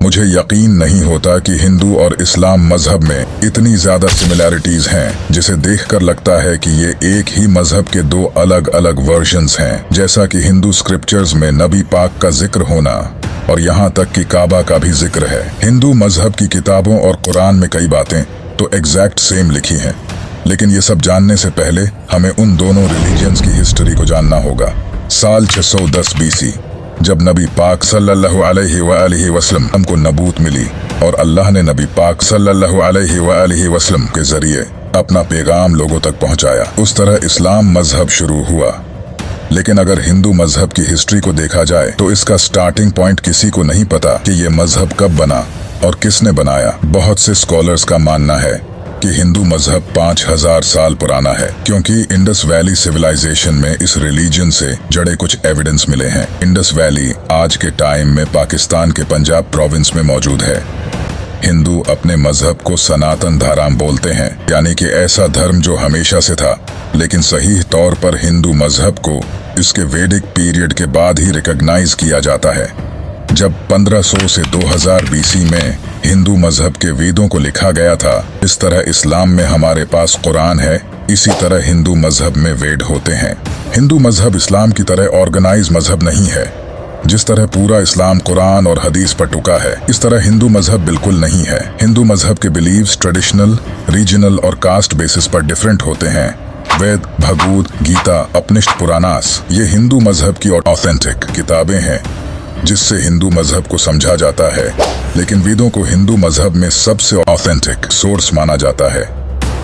मुझे यकीन नहीं होता कि हिंदू और इस्लाम मजहब में इतनी ज्यादा सिमिलैरिटीज हैं, जिसे देखकर लगता है कि ये एक ही मजहब के दो अलग अलग वर्जन्स हैं। जैसा कि हिंदू स्क्रिप्चर्स में नबी पाक का जिक्र होना और यहाँ तक कि काबा का भी जिक्र है। हिंदू मजहब की किताबों और कुरान में कई बातें तो एग्जैक्ट सेम लिखी हैं, लेकिन ये सब जानने से पहले हमें उन दोनों रिलीजियंस की हिस्ट्री को जानना होगा। साल 610 BC जब नबी पाक सल्लल्लाहु अलैहि वसल्लम हमको नबूत मिली और अल्लाह ने नबी पाक सल्लल्लाहु अलैहि वसल्लम के जरिए अपना पैगाम लोगों तक पहुंचाया, उस तरह इस्लाम मजहब शुरू हुआ। लेकिन अगर हिंदू मजहब की हिस्ट्री को देखा जाए तो इसका स्टार्टिंग पॉइंट किसी को नहीं पता कि ये मजहब कब बना और किसने बनाया। बहुत से स्कॉलर्स का मानना है कि हिंदू मजहब 5000 साल पुराना है, क्योंकि इंडस वैली सिविलाइजेशन में इस रिलीजन से जड़े कुछ एविडेंस मिले हैं। इंडस वैली आज के टाइम में पाकिस्तान के पंजाब प्रोविंस में मौजूद है। हिंदू अपने मजहब को सनातन धर्म बोलते हैं, यानी कि ऐसा धर्म जो हमेशा से था, लेकिन सही तौर पर हिंदू मजहब को इसके वैदिक पीरियड के बाद ही रिकॉग्नाइज किया जाता है। जब 1500 से 2000 BC में हिंदू मजहब के वेदों को लिखा गया था, इस तरह इस्लाम में हमारे पास कुरान है, इसी तरह हिंदू मजहब में वेद होते हैं। हिंदू मजहब इस्लाम की तरह ऑर्गेनाइज मजहब नहीं है। जिस तरह पूरा इस्लाम कुरान और हदीस पर टुका है, इस तरह हिंदू मजहब बिल्कुल नहीं है। हिंदू मजहब के बिलीव्स ट्रेडिशनल, रीजनल और कास्ट बेसिस पर डिफरेंट होते हैं। वेद, भगवद गीता, उपनिषद, पुराणास ये हिंदू मजहब की ऑथेंटिक किताबें हैं जिससे हिंदू मजहब को समझा जाता है, लेकिन वेदों को हिंदू मजहब में सबसे ऑथेंटिक सोर्स माना जाता है।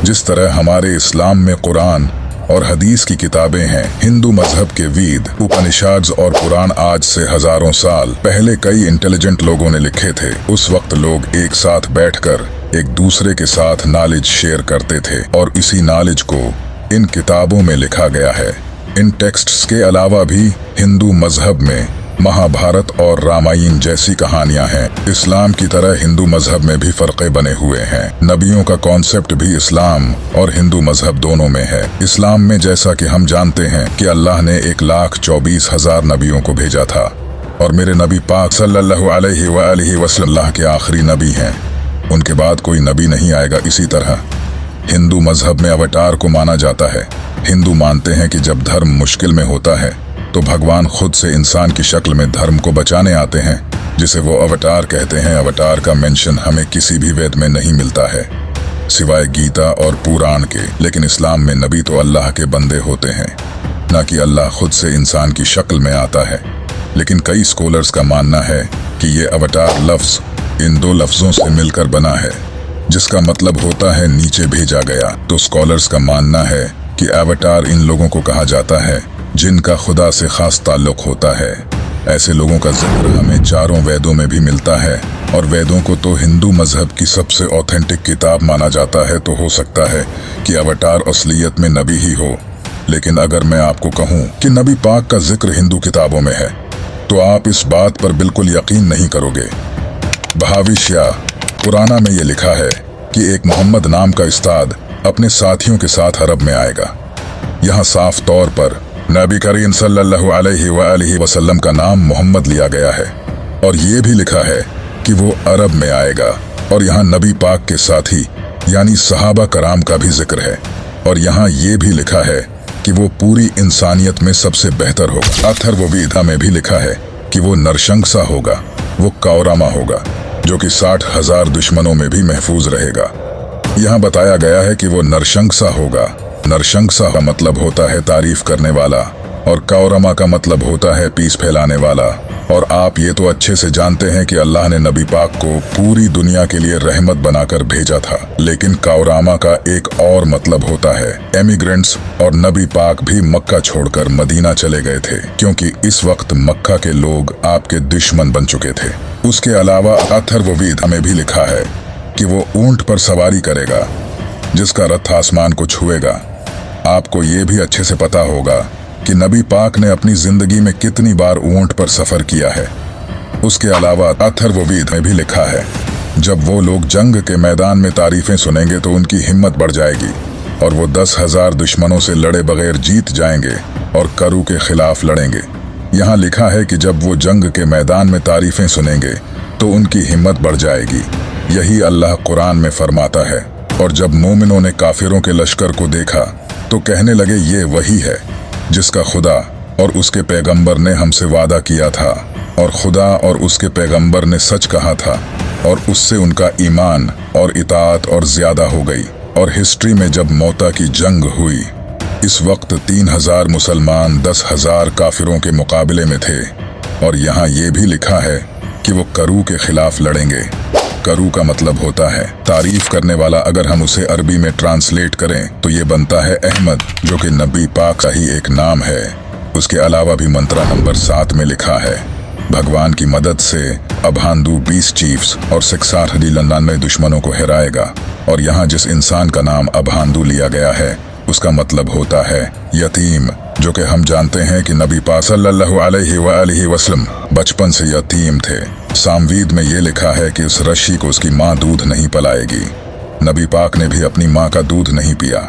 जिस तरह हमारे इस्लाम में कुरान और हदीस की किताबें हैं, हिंदू मजहब के वेद, उपनिषद और पुराण आज से हजारों साल पहले कई इंटेलिजेंट लोगों ने लिखे थे। उस वक्त लोग एक साथ बैठकर एक दूसरे के साथ नॉलेज शेयर करते थे और इसी नॉलेज को इन किताबों में लिखा गया है। इन टेक्स्ट्स के अलावा भी हिंदू मजहब में महाभारत और रामायण जैसी कहानियां हैं। इस्लाम की तरह हिंदू मजहब में भी फर्के बने हुए हैं। नबियों का कॉन्सेप्ट भी इस्लाम और हिंदू मजहब दोनों में है। इस्लाम में जैसा कि हम जानते हैं कि अल्लाह ने 1,24,000 नबियों को भेजा था और मेरे नबी पाक सल्लल्लाहु अलैहि वसल्लम अल्लाह के आखिरी नबी हैं। उनके बाद कोई नबी नहीं आएगा। इसी तरह हिंदू मजहब में अवतार को माना जाता है। हिंदू मानते हैं कि जब धर्म मुश्किल में होता है तो भगवान खुद से इंसान की शक्ल में धर्म को बचाने आते हैं, जिसे वो अवतार कहते हैं। अवतार का मेंशन हमें किसी भी वेद में नहीं मिलता है सिवाय गीता और पुराण के। लेकिन इस्लाम में नबी तो अल्लाह के बंदे होते हैं, न कि अल्लाह खुद से इंसान की शक्ल में आता है। लेकिन कई स्कॉलर्स का मानना है कि ये अवतार लफ्ज इन दो लफ्जों से मिलकर बना है, जिसका मतलब होता है नीचे भेजा गया। तो स्कॉलर्स का मानना है कि अवतार इन लोगों को कहा जाता है जिनका खुदा से खास ताल्लुक होता है। ऐसे लोगों का जिक्र हमें चारों वेदों में भी मिलता है और वेदों को तो हिंदू मजहब की सबसे ऑथेंटिक किताब माना जाता है। तो हो सकता है कि अवतार असलियत में नबी ही हो। लेकिन अगर मैं आपको कहूँ कि नबी पाक का जिक्र हिंदू किताबों में है, तो आप इस बात पर बिल्कुल यकीन नहीं करोगे। बहाविश या पुराना में ये लिखा है कि एक मोहम्मद नाम का उस्ताद अपने साथियों के साथ अरब में आएगा। यहाँ साफ तौर पर नबी करीम सल्लल्लाहु अलैहि वसल्लम का नाम मोहम्मद लिया गया है और ये भी लिखा है कि वो अरब में आएगा। और यहाँ नबी पाक के साथी यानी सहाबा कराम का भी जिक्र है और यहाँ ये भी लिखा है कि वो पूरी इंसानियत में सबसे बेहतर होगा। अथर्ववेद में भी लिखा है कि वो नरशंसा होगा, वो कौरामा होगा, जो कि 60,000 दुश्मनों में भी महफूज रहेगा। यहाँ बताया गया है कि वो नरशंसा होगा। नरशंसा का मतलब होता है तारीफ करने वाला और कौरमा का मतलब होता है पीस फैलाने वाला। और आप ये तो अच्छे से जानते हैं कि अल्लाह ने नबी पाक को पूरी दुनिया के लिए रहमत बनाकर भेजा था। लेकिन कौरामा का एक और मतलब होता है एमिग्रेंट्स। और नबी पाक भी मक्का छोड़कर मदीना चले गए थे, क्योंकि इस वक्त मक्का के लोग आपके दुश्मन बन चुके थे। उसके अलावा अथर्ववेद में भी लिखा है कि वो ऊंट पर सवारी करेगा जिसका रथ आसमान को छुएगा। आपको ये भी अच्छे से पता होगा कि नबी पाक ने अपनी जिंदगी में कितनी बार ऊंट पर सफर किया है। उसके अलावा अथर्ववेद में भी लिखा है जब वो लोग जंग के मैदान में तारीफें सुनेंगे तो उनकी हिम्मत बढ़ जाएगी और वो 10,000 दुश्मनों से लड़े बगैर जीत जाएंगे और करू के खिलाफ लड़ेंगे। यहाँ लिखा है कि जब वो जंग के मैदान में तारीफें सुनेंगे तो उनकी हिम्मत बढ़ जाएगी। यही अल्लाह कुरान में फरमाता है। और जब मोमिनों ने काफिरों के लश्कर को देखा तो कहने लगे ये वही है जिसका खुदा और उसके पैगंबर ने हमसे वादा किया था, और खुदा और उसके पैगंबर ने सच कहा था, और उससे उनका ईमान और इताअत और ज्यादा हो गई। और हिस्ट्री में जब मौता की जंग हुई, इस वक्त 3000 मुसलमान 10,000 काफिरों के मुकाबले में थे। और यहाँ ये भी लिखा है कि वो करू के खिलाफ लड़ेंगे। करू का मतलब होता है तारीफ करने वाला। अगर हम उसे अरबी में ट्रांसलेट करें तो ये बनता है अहमद, जो कि नबी पाक का ही एक नाम है। उसके अलावा भी मंत्रा नंबर 7 में लिखा है, भगवान की मदद से अभांदू 20 चीफ्स और 699 दुश्मनों को हराएगा। और यहाँ जिस इंसान का नाम अभांदू लिया गया है उसका मतलब होता है यतीम, जो कि हम जानते हैं कि नबी पाक सल्लल्लाहु अलैहि वसल्लम बचपन से यतीम थे। सामवीद में ये लिखा है कि उस रश्शी को उसकी माँ दूध नहीं पिलाएगी। नबी पाक ने भी अपनी माँ का दूध नहीं पिया,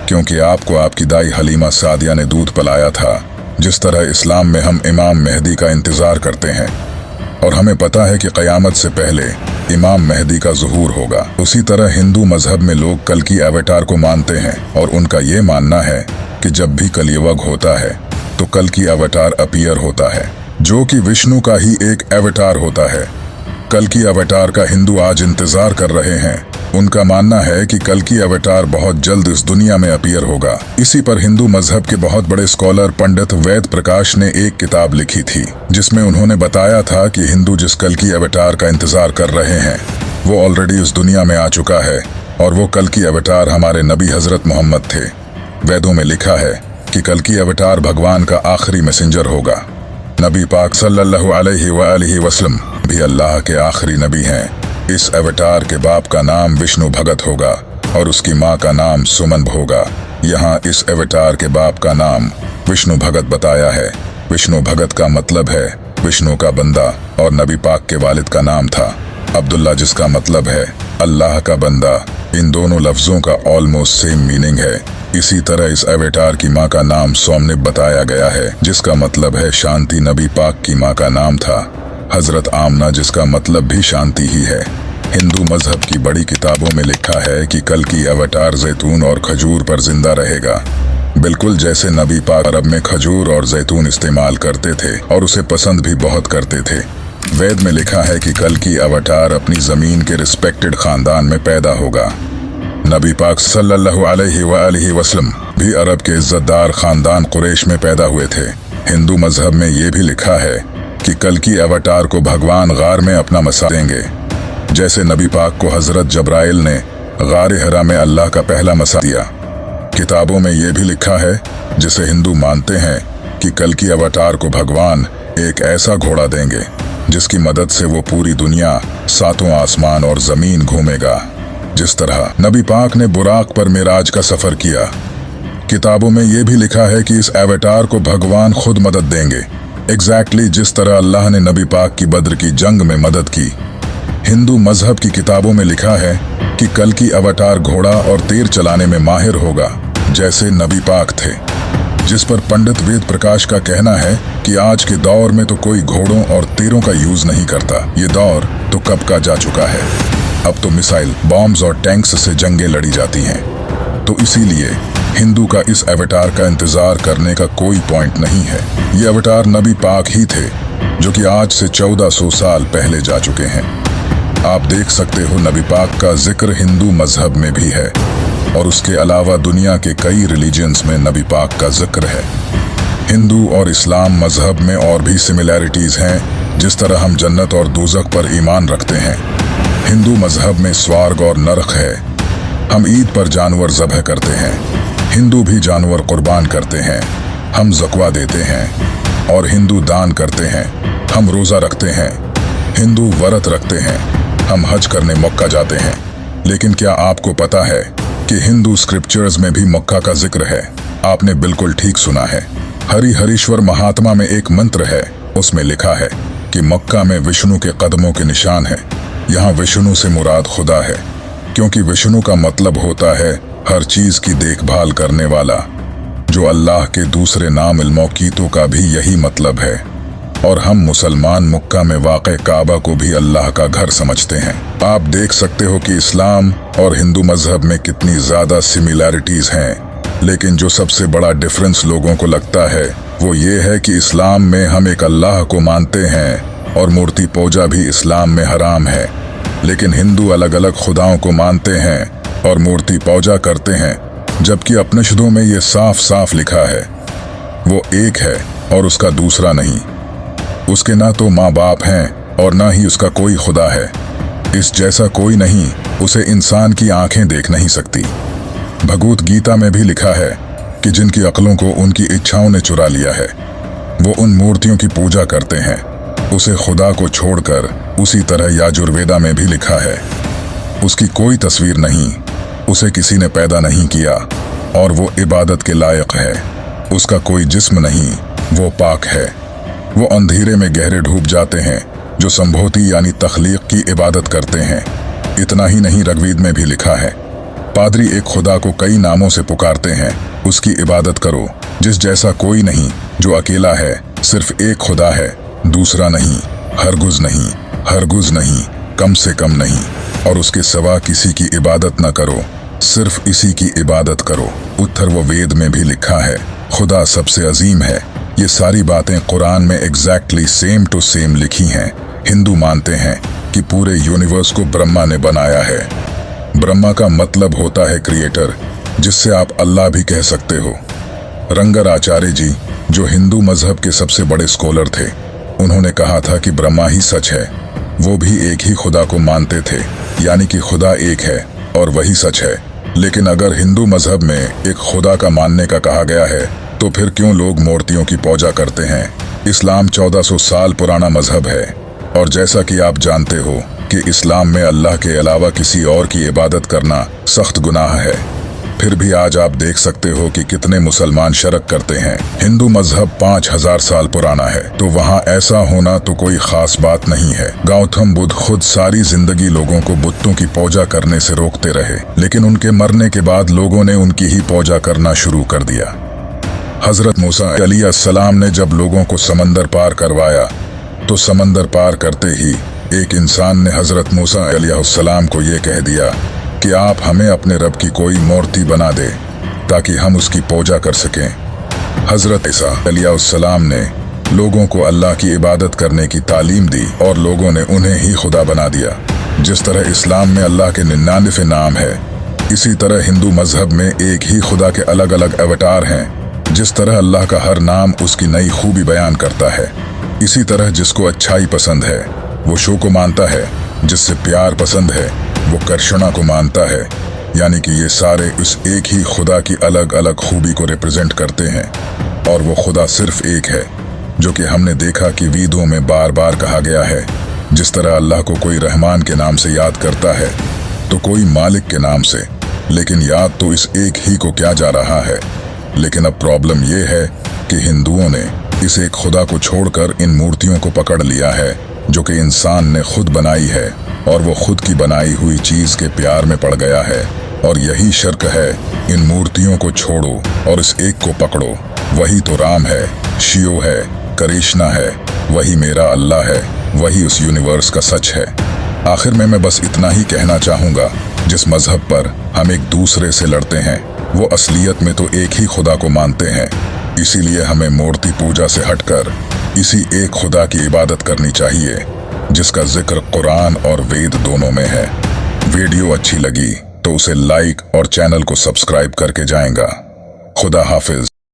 क्योंकि आपको आपकी दाई हलीमा सादिया ने दूध पिलाया था। जिस तरह इस्लाम में हम इमाम मेहदी का इंतजार करते हैं और हमें पता है कि क़यामत से पहले इमाम मेहदी का ज़ुहूर होगा, उसी तरह हिंदू मजहब में लोग कल की अवतार को मानते हैं। और उनका ये मानना है कि जब भी कलियुग होता है तो कल की अवतार अपीयर होता है, जो कि विष्णु का ही एक अवतार होता है। कल की अवतार का हिंदू आज इंतजार कर रहे हैं। उनका मानना है कि कल की अवतार बहुत जल्द इस दुनिया में अपीयर होगा। इसी पर हिंदू मजहब के बहुत बड़े स्कॉलर पंडित वेद प्रकाश ने एक किताब लिखी थी, जिसमें उन्होंने बताया था कि हिंदू जिस कल की अवतार का इंतजार कर रहे हैं वो ऑलरेडी इस दुनिया में आ चुका है, और वो कल की अवतार हमारे नबी हजरत मोहम्मद थे। वेदों में लिखा है कि कल की अवतार भगवान का आखिरी मैसेंजर होगा। नबी पाक सल्लल्लाहु अलैहि वसल्लम भी अल्लाह के आखिरी नबी हैं। इस अवतार के बाप का नाम विष्णु भगत होगा और उसकी माँ का नाम सुमन होगा। यहाँ इस अवतार के बाप का नाम विष्णु भगत बताया है। विष्णु भगत का मतलब है विष्णु का बंदा, और नबी पाक के वालिद का नाम था अब्दुल्ला, जिसका मतलब है अल्लाह का बंदा। इन दोनों लफ्जों का ऑलमोस्ट सेम मीनिंग है। इसी तरह इस अवतार की माँ का नाम सोमनिब बताया गया है, जिसका मतलब है शांति। नबी पाक की माँ का नाम था हजरत आमना, जिसका मतलब भी शांति ही है। हिंदू मजहब की बड़ी किताबों में लिखा है कि कल की अवतार जैतून और खजूर पर जिंदा रहेगा, बिल्कुल जैसे नबी पाक अरब में खजूर और जैतून इस्तेमाल करते थे और उसे पसंद भी बहुत करते थे। वेद में लिखा है कि कल की अवतार अपनी जमीन के रिस्पेक्टेड खानदान में पैदा होगा। नबी पाक सल्लल्लाहु अलैहि वसल्लम भी अरब के इज्जतदार खानदान कुरैश में पैदा हुए थे। हिंदू मजहब में ये भी लिखा है कि कल की अवतार को भगवान गार में अपना मसा देंगे, जैसे नबी पाक को हजरत जब्राइल ने गार हिरा में अल्लाह का पहला मसा दिया। किताबों में ये भी लिखा है, जिसे हिंदू मानते हैं, कि कल की अवतार को भगवान एक ऐसा घोड़ा देंगे जिसकी मदद से वो पूरी दुनिया, सातों आसमान और जमीन घूमेगा। जिस तरह नबी पाक ने बुराक पर मिराज का सफर किया। किताबों में ये भी लिखा है कि इस अवतार को भगवान खुद मदद देंगे, एग्जैक्टली जिस तरह अल्लाह ने नबी पाक की बद्र की जंग में मदद की। हिंदू मजहब की किताबों में लिखा है कि कल की अवतार घोड़ा और तीर चलाने में माहिर होगा, जैसे नबी पाक थे। जिस पर पंडित वेद प्रकाश का कहना है कि आज के दौर में तो कोई घोड़ों और तीरों का यूज नहीं करता। ये दौर तो कब का जा चुका है। अब तो मिसाइल, बॉम्ब्स और टैंक्स से जंगें लड़ी जाती हैं। तो इसीलिए हिंदू का इस अवतार का इंतजार करने का कोई पॉइंट नहीं है। ये अवतार नबी पाक ही थे, जो कि आज से 1400 साल पहले जा चुके हैं। आप देख सकते हो नबी पाक का जिक्र हिंदू मजहब में भी है, और उसके अलावा दुनिया के कई रिलीजन्स में नबी पाक का जिक्र है। हिंदू और इस्लाम मजहब में और भी सिमिलैरिटीज हैं। जिस तरह हम जन्नत और दोज़ख पर ईमान रखते हैं, हिंदू मजहब में स्वर्ग और नरक है। हम ईद पर जानवर ज़बह करते हैं, हिंदू भी जानवर कुर्बान करते हैं। हम ज़कवा देते हैं और हिंदू दान करते हैं। हम रोज़ा रखते हैं, हिंदू व्रत रखते हैं। हम हज करने मक्का जाते हैं। लेकिन क्या आपको पता है कि हिंदू स्क्रिप्चर्स में भी मक्का का जिक्र है? आपने बिल्कुल ठीक सुना है। हरि हरीश्वर महात्मा में एक मंत्र है, उसमें लिखा है कि मक्का में विष्णु के कदमों के निशान है। यहाँ विष्णु से मुराद खुदा है, क्योंकि विष्णु का मतलब होता है हर चीज की देखभाल करने वाला। जो अल्लाह के दूसरे नाम इल्मौकीतों का भी यही मतलब है। और हम मुसलमान मक्का में वाक़े काबा को भी अल्लाह का घर समझते हैं। आप देख सकते हो कि इस्लाम और हिंदू मजहब में कितनी ज़्यादा सिमिलैरिटीज़ हैं, लेकिन जो सबसे बड़ा डिफरेंस लोगों को लगता है वो ये है कि इस्लाम में हम एक अल्लाह को मानते हैं और मूर्ति पूजा भी इस्लाम में हराम है, लेकिन हिंदू अलग अलग खुदाओं को मानते हैं और मूर्ति पूजा करते हैं, जबकि उपनिषदों में ये साफ साफ लिखा है वो एक है और उसका दूसरा नहीं। उसके ना तो माँ बाप हैं और ना ही उसका कोई खुदा है। इस जैसा कोई नहीं, उसे इंसान की आंखें देख नहीं सकती। भगवत गीता में भी लिखा है कि जिनकी अक्लों को उनकी इच्छाओं ने चुरा लिया है वो उन मूर्तियों की पूजा करते हैं, उसे खुदा को छोड़कर। उसी तरह यजुर्वेदा में भी लिखा है उसकी कोई तस्वीर नहीं, उसे किसी ने पैदा नहीं किया और वो इबादत के लायक है। उसका कोई जिस्म नहीं, वो पाक है। वो अंधेरे में गहरे डूब जाते हैं जो संभोति यानी तख्लीक की इबादत करते हैं। इतना ही नहीं, ऋग्वेद में भी लिखा है पादरी एक खुदा को कई नामों से पुकारते हैं, उसकी इबादत करो। जिस जैसा कोई नहीं, जो अकेला है, सिर्फ एक खुदा है, दूसरा नहीं, हरगुज नहीं, हरगुज नहीं, कम से कम नहीं, और उसके सिवा किसी की इबादत न करो, सिर्फ इसी की इबादत करो। उत्तर व वेद में भी लिखा है खुदा सबसे अजीम है। ये सारी बातें कुरान में एग्जैक्टली सेम टू सेम लिखी हैं। हिंदू मानते हैं कि पूरे यूनिवर्स को ब्रह्मा ने बनाया है। ब्रह्मा का मतलब होता है क्रिएटर, जिससे आप अल्लाह भी कह सकते हो। रंगराचार्य जी, जो हिंदू मजहब के सबसे बड़े स्कॉलर थे, उन्होंने कहा था कि ब्रह्मा ही सच है। वो भी एक ही खुदा को मानते थे, यानी कि खुदा एक है और वही सच है। लेकिन अगर हिंदू मजहब में एक खुदा का मानने का कहा गया है, तो फिर क्यों लोग मूर्तियों की पूजा करते हैं? इस्लाम 1400 साल पुराना मजहब है, और जैसा कि आप जानते हो कि इस्लाम में अल्लाह के अलावा किसी और की इबादत करना सख्त गुनाह है। फिर भी आज आप देख सकते हो कि कितने मुसलमान शरक करते हैं। हिंदू मजहब 5000 साल पुराना है, तो वहाँ ऐसा होना तो कोई खास बात नहीं है। गौतम बुद्ध खुद सारी जिंदगी लोगों को बुतों की पूजा करने से रोकते रहे, लेकिन उनके मरने के बाद लोगों ने उनकी ही पूजा करना शुरू कर दिया। हजरत मूसा अलैहिस्सलाम ने जब लोगों को समंदर पार करवाया, तो समंदर पार करते ही एक इंसान ने हजरत मूसा अलैहिस्सलाम को ये कह दिया कि आप हमें अपने रब की कोई मूर्ति बना दे ताकि हम उसकी पूजा कर सकें। हजरत ईसा अलैहिस्सलाम ने लोगों को अल्लाह की इबादत करने की तालीम दी और लोगों ने उन्हें ही खुदा बना दिया। जिस तरह इस्लाम में अल्लाह के 99 नाम है, इसी तरह हिंदू मजहब में एक ही खुदा के अलग अलग अवतार हैं। जिस तरह अल्लाह का हर नाम उसकी नई खूबी बयान करता है, इसी तरह जिसको अच्छाई पसंद है वो शो को मानता है, जिससे प्यार पसंद है वो कर्षणा को मानता है। यानी कि ये सारे उस एक ही खुदा की अलग अलग खूबी को रिप्रेजेंट करते हैं, और वो खुदा सिर्फ एक है, जो कि हमने देखा कि वेदों में बार बार कहा गया है। जिस तरह अल्लाह को कोई रहमान के नाम से याद करता है तो कोई मालिक के नाम से, लेकिन याद तो इस एक ही को क्या जा रहा है। लेकिन अब प्रॉब्लम ये है कि हिंदुओं ने इस एक खुदा को छोड़कर इन मूर्तियों को पकड़ लिया है, जो कि इंसान ने खुद बनाई है, और वो खुद की बनाई हुई चीज के प्यार में पड़ गया है। और यही शिर्क है। इन मूर्तियों को छोड़ो और इस एक को पकड़ो। वही तो राम है, शिव है, कृष्णा है, वही मेरा अल्लाह है, वही उस यूनिवर्स का सच है। आखिर में मैं बस इतना ही कहना चाहूँगा, जिस मजहब पर हम एक दूसरे से लड़ते हैं वो असलियत में तो एक ही खुदा को मानते हैं। इसीलिए हमें मूर्ति पूजा से हटकर इसी एक खुदा की इबादत करनी चाहिए, जिसका जिक्र कुरान और वेद दोनों में है। वीडियो अच्छी लगी तो उसे लाइक और चैनल को सब्सक्राइब करके जाएगा। खुदा हाफिज।